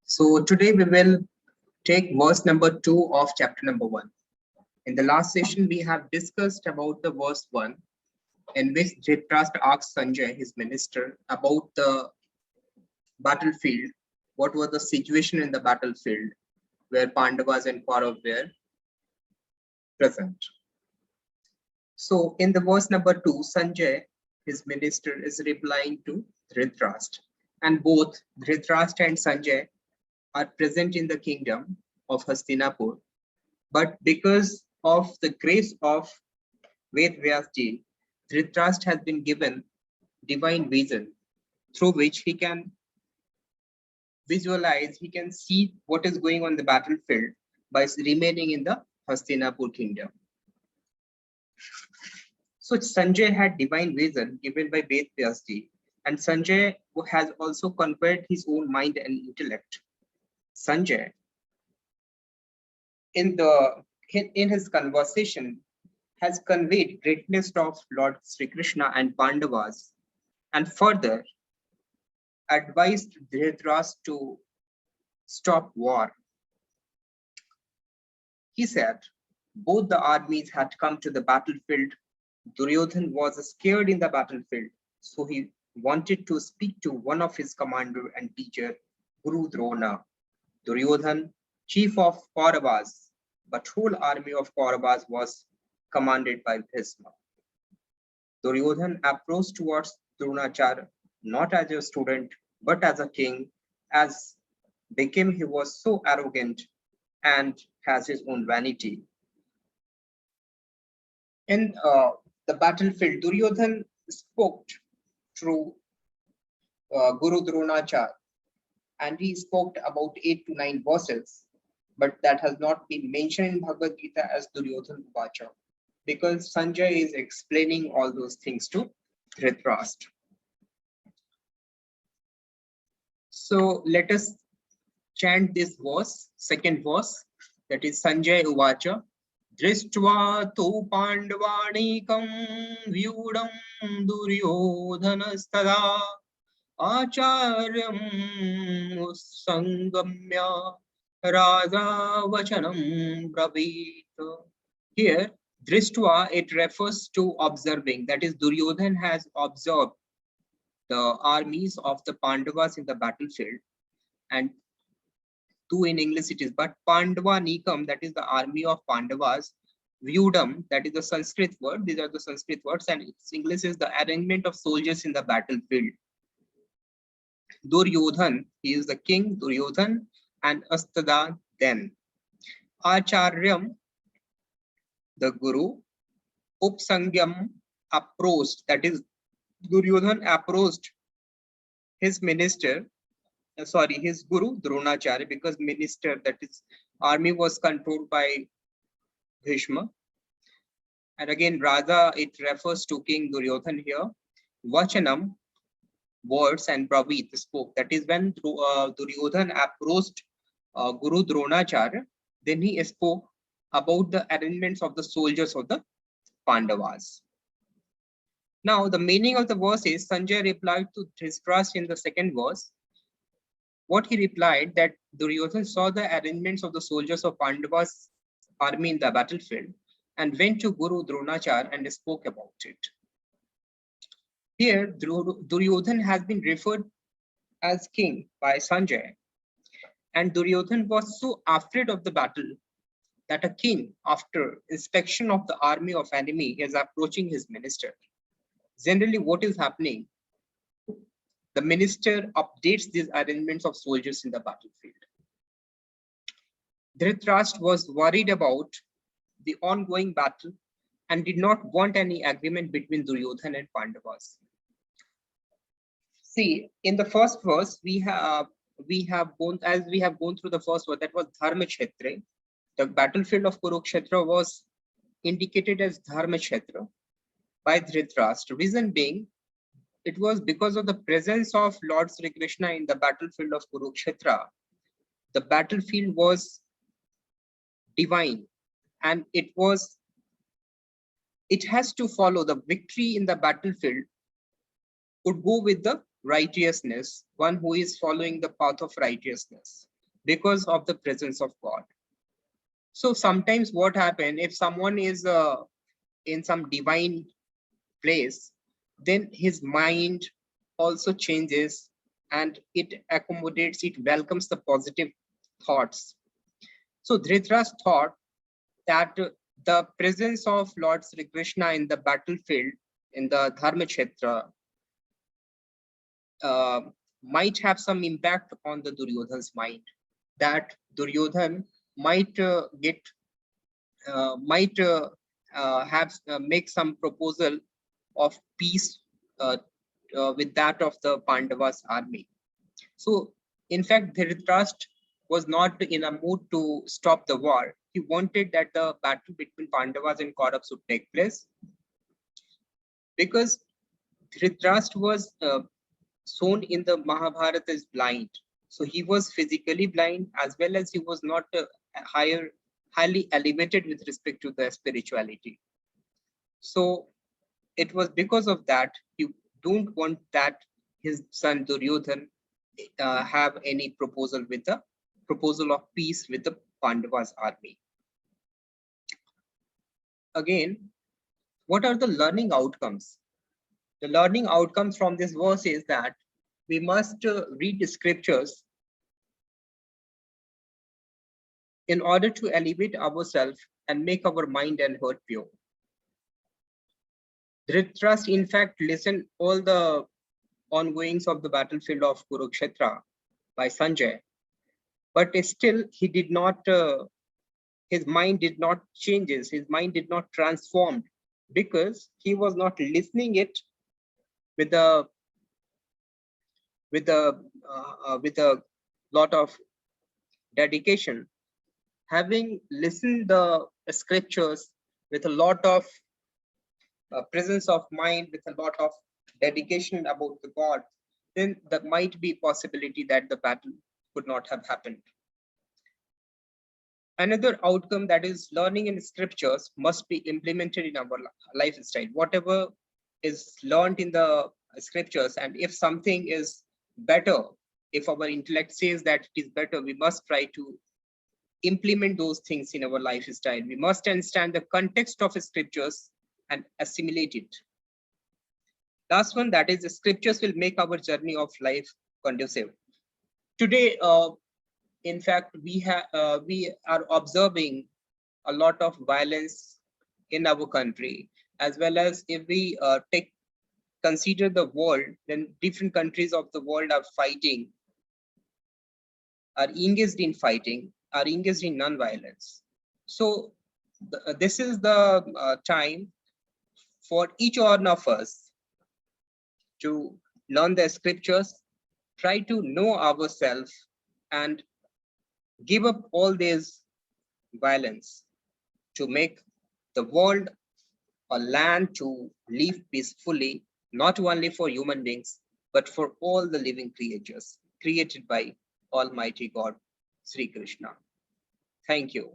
So today we will take verse number 2 of chapter number 1. In the last session, we have discussed about the verse 1, in which Dhritrashtra asked Sanjay, his minister, about the battlefield. What was the situation in the battlefield where Pandavas and Kauravas were present? So in the verse number 2, Sanjay, his minister, is replying to Dhritrashtra. And both Dhritrashtra and Sanjay are present in the kingdom of Hastinapur. But because of the grace of Ved Vyasji, Dhritrashtra has been given divine vision through which he can visualize, he can see what is going on in the battlefield by remaining in the Hastinapur kingdom. So Sanjay had divine vision given by Ved Vyasji, and Sanjay has also conquered his own mind and intellect. Sanjay, in his conversation, has conveyed greatness of Lord Sri Krishna and Pandavas, and further advised Dhritarashtra to stop war. He said, both the armies had come to the battlefield. Duryodhan was scared in the battlefield, so he wanted to speak to one of his commander and teacher, Guru Drona. Duryodhan, chief of Kauravas, but whole army of Kauravas was commanded by Bhisma. Duryodhan approached towards Dronacharya not as a student, but as a king, as became he was so arrogant and has his own vanity. In the battlefield, Duryodhan spoke through Guru Dronacharya, and he spoke about 8 to 9 verses, but that has not been mentioned in Bhagwad Gita as Duryodhan Uvacha, because Sanjay is explaining all those things to Dhritrashtra. So let us chant this verse, second verse, that is Sanjay Uvacha. Drishtva tu pandavanikam vyudam duryodhanastada acharyam sangamya raja vachanam brabit. Here, Drishtva, it refers to observing, that is Duryodhan has observed the armies of the Pandavas in the battlefield, and two in English it is, but Pandava Nikam, that is the army of Pandavas, Vyudam, that is the Sanskrit word, these are the Sanskrit words, and its English is the arrangement of soldiers in the battlefield. Duryodhan, he is the king, Duryodhan, and Astada, then. Acharyam, the guru, Upsangyam, approached, that is Duryodhan approached his minister, his guru Dronacharya, because minister, that is army, was controlled by Bhishma. And again, Raja, it refers to King Duryodhan here. Vachanam, words, and Pravit, spoke. That is when Duryodhan approached Guru Dronacharya, then he spoke about the arrangements of the soldiers of the Pandavas. Now, the meaning of the verse is Sanjay replied to Dhritarashtra in the second verse. What he replied, that Duryodhan saw the arrangements of the soldiers of Pandavas' army in the battlefield and went to Guru Dronacharya and spoke about it. Here, Duryodhan has been referred as king by Sanjay, and Duryodhan was so afraid of the battle that a king, after inspection of the army of enemy, is approaching his minister. Generally, what is happening? The minister updates these arrangements of soldiers in the battlefield. Dhritarashtra was worried about the ongoing battle and did not want any agreement between Duryodhan and Pandavas. See, in the first verse, we have gone through the first verse, that was Dharma Kshetra. The battlefield of Kurukshetra was indicated as Dharma Kshetra by Dhritarashtra. Reason being, it was because of the presence of Lord Sri Krishna in the battlefield of Kurukshetra. The battlefield was divine, and it has to follow the victory in the battlefield would go with the righteousness, one who is following the path of righteousness. because of the presence of God. So sometimes what happens if someone is in some divine place, then his mind also changes and it accommodates, it welcomes the positive thoughts. So Dhritrashtra thought that the presence of Lord Sri Krishna in the battlefield, in the Dharma Kshetra, uh, might have some impact on the Duryodhan's mind. That Duryodhan might make some proposal of peace with that of the Pandavas army. So, in fact, Dhritrashtra was not in a mood to stop the war. He wanted that the battle between Pandavas and Kauravas would take place, because Dhritrashtra was shown in the Mahabharata as blind. So he was physically blind, as well as he was not highly elevated with respect to the spirituality. So it was because of that he don't want that his son Duryodhan have any proposal of peace with the Pandavas army. Again, what are the learning outcomes? The learning outcomes from this verse is that we must read the scriptures in order to elevate ourselves and make our mind and heart pure. Dhritrashtra, in fact, listened all the ongoings of the battlefield of Kurukshetra by Sanjay, but still he did not, his mind did not changes, his mind did not transform, because he was not listening it with a lot of dedication. Having listened the scriptures with a lot of presence of mind, with a lot of dedication about the God, then there might be possibility that the battle could not have happened. Another outcome, that is learning in scriptures must be implemented in our lifestyle. Whatever is learned in the scriptures, and if something is better, if our intellect says that it is better, we must try to implement those things in our lifestyle. We must understand the context of scriptures and assimilate it. Last one, that is the scriptures will make our journey of life conducive. Today, in fact, we are observing a lot of violence in our country, as well as if we consider the world, then different countries of the world are fighting, are engaged in fighting, are engaged in non-violence. So this is the time for each one of us to learn the scriptures, try to know ourselves, and give up all this violence to make the world a land to live peacefully, not only for human beings, but for all the living creatures created by Almighty God, Sri Krishna. Thank you.